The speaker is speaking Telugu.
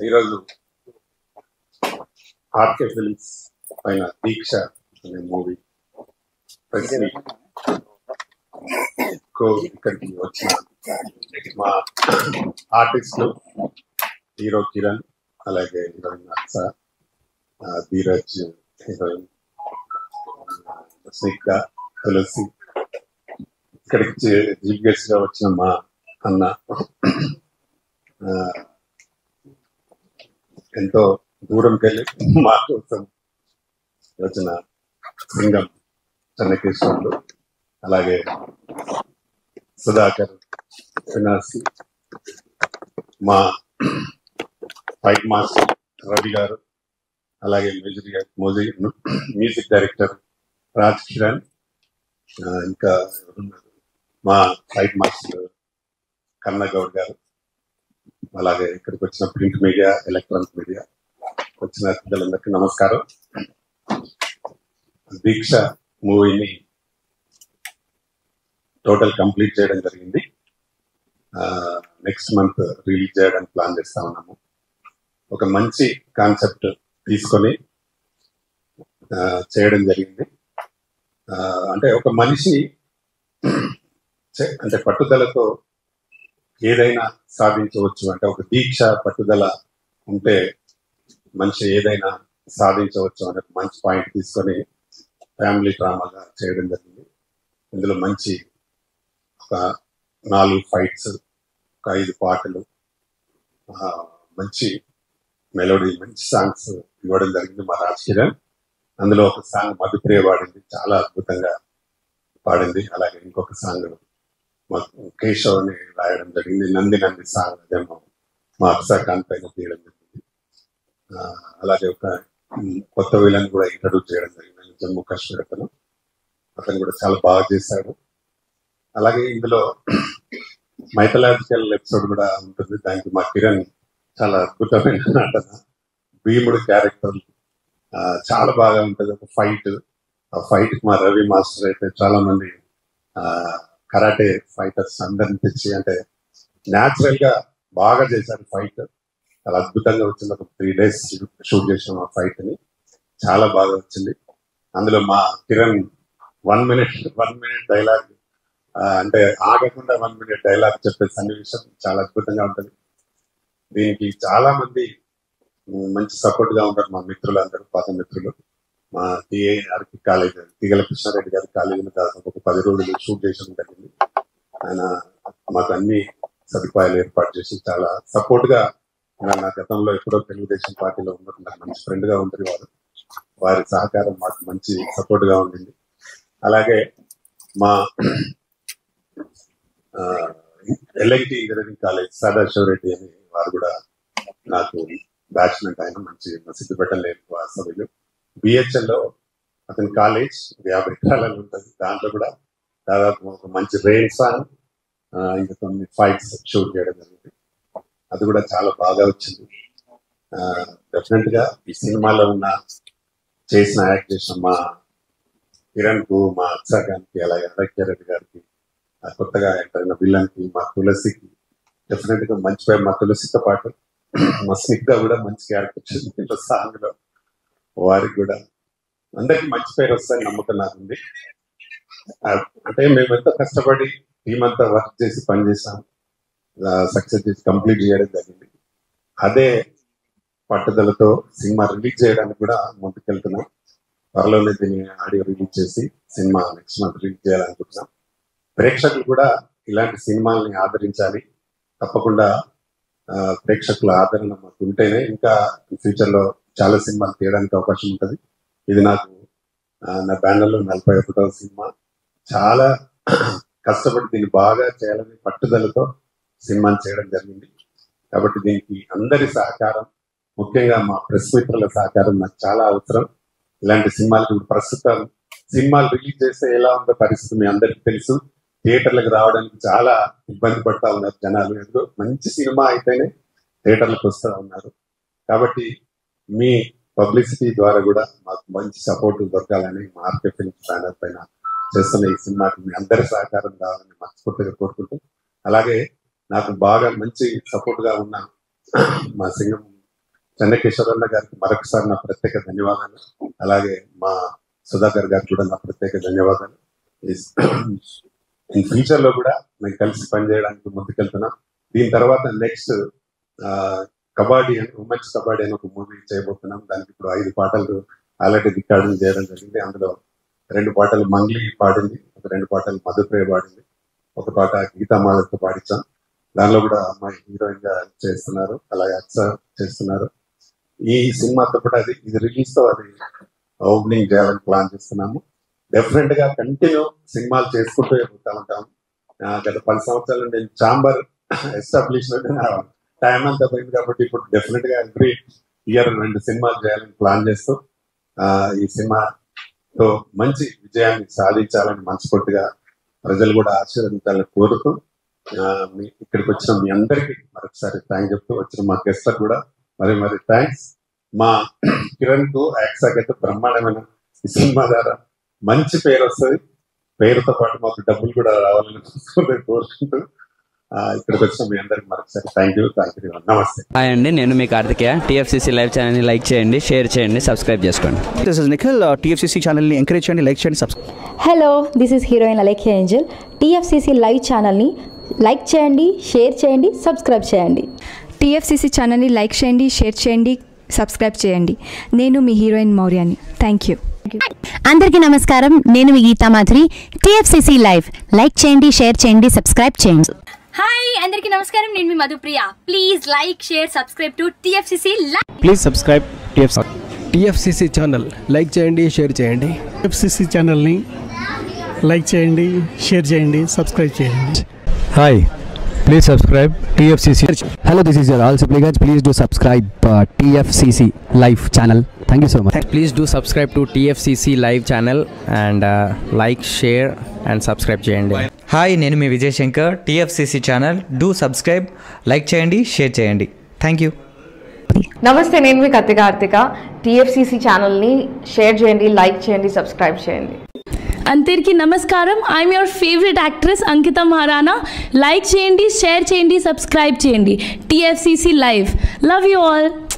ఈరోజు ఆర్కే ఫిల్మ్స్ పైన దీక్ష అనే మూవీ ఇక్కడికి వచ్చిన మా ఆర్టిస్టులు హీరో కిరణ్, అలాగే హీరోయిన్ అక్ష, ధీరజ్, హీరోయిన్ స్నిగ్ధ, తులసి, ఇక్కడికి చీఫ్ గెస్ట్ గా వచ్చిన మా అన్న, ఎంతో దూరంకి వెళ్ళి మా కోసం వచ్చిన సింగం చెన్నకేశ్వర్లు, అలాగే సుధాకర్, వినాసి, మా ఫైట్ మాస్టర్ రవి గారు, అలాగే మ్యూజిక్ డైరెక్టర్ రాజ్ కిరణ్, ఇంకా ఎవరున్నారు, మా ఫైట్ మాస్టర్ కన్నగౌడ్ గారు, అలాగే ఇక్కడికి వచ్చిన ప్రింట్ మీడియా, ఎలక్ట్రానిక్ మీడియా వచ్చిన పిల్లలందరికీ నమస్కారం. దీక్ష మూవీని టోటల్ కంప్లీట్ చేయడం జరిగింది. నెక్స్ట్ మంత్ రిలీజ్ చేయడానికి ప్లాన్ చేస్తా ఉన్నాము. ఒక మంచి కాన్సెప్ట్ తీసుకొని చేయడం జరిగింది. అంటే ఒక మనిషి అంటే పట్టుదలతో ఏదైనా సాధించవచ్చు, అంటే ఒక దీక్ష పట్టుదల ఉంటే మనిషి ఏదైనా సాధించవచ్చు అనే మంచి పాయింట్ తీసుకొని ఫ్యామిలీ డ్రామాగా చేయడం జరిగింది. ఇందులో మంచి ఒక 4 ఫైట్స్, ఒక 5 పాటలు, మంచి మెలోడీ, మంచి సాంగ్స్ ఇవ్వడం జరిగింది మా రాజ్ కిరణ్. అందులో ఒక సాంగ్ మధుప్రియ పాడింది, చాలా అద్భుతంగా పాడింది. అలాగే ఇంకొక సాంగ్ కేశవ్ అని రాయడం జరిగింది. నంది సాంగ్ అదేమో మా అక్షాకాంత్ పైన తీయడం జరిగింది. అలాగే ఒక కొత్త విలన్ కూడా ఇంట్రడ్యూస్ చేయడం జరిగింది, జమ్మూ కాశ్మీర్ అతను కూడా చాలా బాగా చేశాడు. అలాగే ఇందులో మైథలాజికల్ ఎపిసోడ్ కూడా ఉంటుంది. దానికి మా కిరణ్ చాలా అద్భుతమైన నటన, భీముడు క్యారెక్టర్ చాలా బాగా ఉంటుంది. ఒక ఫైట్, ఆ ఫైట్ మా రవి మాస్టర్ అయితే చాలా మంది కరాటే ఫైటర్స్ అందరిని తెచ్చి, అంటే న్యాచురల్ గా బాగా చేశారు ఫైట్. చాలా అద్భుతంగా వచ్చింది. ఒక 3 days షూట్ చేసాం ఆ ఫైట్ ని, చాలా బాగా వచ్చింది. అందులో మా కిరణ్ 1 minute డైలాగ్, అంటే ఆగకుండా 1 minute డైలాగ్ చెప్పే సన్నివేశం చాలా అద్భుతంగా ఉంటుంది. దీనికి చాలా మంది మంచి సపోర్ట్ గా ఉంటారు మా మిత్రులందరూ, పాత మిత్రులు. మా టిఐఆర్కి కాలేజ్, తిగల కృష్ణారెడ్డి గారి కాలేజీలో దాదాపు ఒక 10 రోజులు షూట్ చేయడం జరిగింది. ఆయన మాకు అన్ని సదుపాయాలు ఏర్పాటు చేసి చాలా సపోర్ట్ గా, నా గతంలో ఎప్పుడో తెలుగుదేశం పార్టీలో ఉన్నట్టు నాకు మంచి ఫ్రెండ్ గా ఉంటుంది వారి సహకారం మాకు మంచి సపోర్ట్ గా ఉండింది. అలాగే మా ఎల్ఐటి ఇంజనీరింగ్ కాలేజ్ సదాశివరెడ్డి అని వారు కూడా నాకు బ్యాచ్మెంట్, ఆయన మంచి సిద్ధిపేట సభ్యులు. బిహెచ్ఎల్ లో అతని కాలేజ్ 50 ఎకరాలలో ఉంటుంది. దాంట్లో కూడా దాదాపు ఒక మంచి రెయిన్ సాంగ్, ఇంకా కొన్ని ఫైట్స్ షూట్ చేయడం జరిగింది. అది కూడా చాలా బాగా వచ్చింది. డెఫినెట్ గా ఈ సినిమాలో యాక్ట్ చేసిన మా కిరణ్ కు, మా అక్షాకాంత్కి, అలాగే అలక్యారెడ్డి గారికి, కొత్తగా ఎంటర్ అయిన విలన్ కి, మా తులసికి డెఫినెట్ గా మంచి పేరు. మా తులసితో పాటు మా స్నిగ్ధ కూడా మంచి క్యారెక్టర్ సాంగ్ లో, వారికి కూడా అందరికి మంచి పేరు వస్తాయని నమ్మకం నాకు ఉంది. అంటే మేము ఎంతో కష్టపడి టీం అంతా వర్క్ చేసి పనిచేసాం, సక్సెస్ చేసి కంప్లీట్ చేయడం జరిగింది. అదే పట్టుదలతో సినిమా రిలీజ్ చేయడానికి కూడా ముందుకెళ్తున్నాం. త్వరలోనే దీన్ని ఆడియో రిలీజ్ చేసి సినిమా నెక్స్ట్ మంత్ రిలీజ్ చేయాలనుకుంటున్నాం. ప్రేక్షకులు కూడా ఇలాంటి సినిమాల్ని ఆదరించాలి. తప్పకుండా ప్రేక్షకుల ఆదరణ మాకు ఉంటేనే ఇంకా ఫ్యూచర్ లో చాలా సినిమాలు తీయడానికి అవకాశం ఉంటుంది. ఇది నాకు నా బ్యానర్ లో 41వ సినిమా. చాలా కష్టపడి దీన్ని బాగా చేయాలని పట్టుదలతో సినిమాని చేయడం జరిగింది. కాబట్టి దీనికి అందరి సహకారం, ముఖ్యంగా మా ప్రెస్ మిత్రుల సహకారం నాకు చాలా అవసరం. ఇలాంటి సినిమాలకి ప్రస్తుతం సినిమాలు రిలీజ్ చేస్తే ఎలా ఉందో పరిస్థితి మీ అందరికీ తెలుసు. థియేటర్లకు రావడానికి చాలా ఇబ్బంది పడతా ఉన్నారు జనాలు. ఎందుకు మంచి సినిమా అయితేనే థియేటర్లకు వస్తూ ఉన్నారు. కాబట్టి మీ పబ్లిసిటీ ద్వారా కూడా మాకు మంచి సపోర్ట్ దొరకాలని మా ఆర్కే ఫిల్మ్స్ బ్యానర్ పైన చేస్తున్న ఈ సినిమాకి మీ అందరి సహకారం కావాలని మనస్ఫూర్తిగా కోరుకుంటూ, అలాగే నాకు బాగా మంచి సపోర్ట్ గా ఉన్న మా సింగం చెన్నకేశ్వరన్న గారికి మరొకసారి నా ప్రత్యేక ధన్యవాదాలు. అలాగే మా సుధాకర్ గారికి కూడా నా ప్రత్యేక ధన్యవాదాలు. ఈ ఫ్యూచర్ లో కూడా మేము కలిసి పనిచేయడానికి ముందుకెళ్తున్నాం. దీని తర్వాత నెక్స్ట్ కబడ్డీ అని, ఉమెన్స్ కబడ్డీ అని ఒక మూవీ చేయబోతున్నాం. దానికి ఇప్పుడు 5 పాటలు ఆల్రెడీ రికార్డింగ్ చేయడం జరిగింది. అందులో 2 పాటలు మంగ్లీ పాడింది, ఒక 2 పాటలు మధుప్రియ పాడింది, ఒక పాట గీతామాలతో పాడించాం. దానిలో కూడా అమ్మాయి హీరోయిన్ గా చేస్తున్నారు, అలాగే అక్స చేస్తున్నారు. ఈ సినిమాతో కూడా ఇది రిలీజ్ తో అది ఓపెనింగ్ చేయాలని ప్లాన్ చేస్తున్నాము. డెఫినెట్ గా కంటిన్యూ సినిమాలు చేసుకుంటూ పోతా ఉంటాము. గత 10 సంవత్సరాల నుండి నేను ఛాంబర్ ఎస్టాబ్లిష్మెంట్ టైం అంతా పోయింది కాబట్టి ఇప్పుడు డెఫినెట్ గా ఎవ్రీ ఇయర్ 2 సినిమాలు చేయాలని ప్లాన్ చేస్తూ ఈ సినిమాతో మంచి విజయాన్ని సాధించాలని మనస్ఫూర్తిగా ప్రజలు కూడా ఆశీర్వదించాలని కోరుతూ ఇక్కడికి వచ్చిన మీ అందరికీ మరొకసారి థ్యాంక్ చెప్తూ, వచ్చిన మా గెస్ట్లకు కూడా మరి థ్యాంక్స్. మా కిరణ్ కు యాక్సాగైతే బ్రహ్మాండమైన ఈ సినిమా ద్వారా మంచి పేరు వస్తుంది. పేరుతో పాటు మాకు డబ్బులు కూడా రావాలని కోరుకుంటూ ఇక్కడికి వచ్చిన మీ అందరికి మరొకసారి థ్యాంక్ యూ. నమస్తే. హాయ్ అండి, నేను మీ కార్తికేయ. టీఎఫ్సీసీ లైవ్ ఛానల్ని లైక్ చేయండి, షేర్ చేయండి, సబ్స్క్రైబ్ చేసుకోండి. This is Nikhil. టీఎఫ్సీసీ ఛానల్ని ఎంకరేజ్ చేయండి, లైక్ చేయండి, subscribe. Hello, this is heroine Alekhya Angel. TFCC live ఛానల్ని లైక్ చేయండి, షేర్ చేయండి, సబ్స్క్రైబ్ చేయండి. టీఎఫ్సీసీ ఛానల్ని లైక్ చేయండి, షేర్ చేయండి, సబ్స్క్రైబ్ చేయండి. నేను మీ హీరోయిన్ మౌర్యాని. Thank you. అందరికీ నమస్కారం, నేను మీ Geetha Madhuri. TFCC live like చేయండి, షేర్ చేయండి, సబ్స్క్రైబ్ చేయండి. హాయ్ అందరికీ నమస్కారం, నేను మీ Madhupriya. Please like, share, subscribe to TFCC live. Please subscribe TFCC channel like చేయండి, షేర్ చేయండి. టీఎఫ్సీసీ ఛానల్ని లైక్ చేయండి, షేర్ చేయండి, సబ్స్క్రైబ్ చేయండి. Hi, please subscribe TFCC. Hello, this is your all supplicants. Please do subscribe TFCC live channel. Thank you so much. Please do subscribe to TFCC live channel and like, share and subscribe చేయండి. హాయ్, నేను మీ Vijay Shankar. TFCC channel do subscribe, like చేయండి, షేర్ చేయండి. Thank you. నమస్తే, నేను మీ కార్తిక. టీఎఫ్సీసీ ఛానల్ని షేర్ చేయండి, లైక్ చేయండి, సబ్స్క్రైబ్ చేయండి. అందరికీ నమస్కారం, I'm your favourite actress Ankita Maharana. Like చేయండి, షేర్ చేయండి, సబ్స్క్రైబ్ చేయండి. TFCC live. Love you all.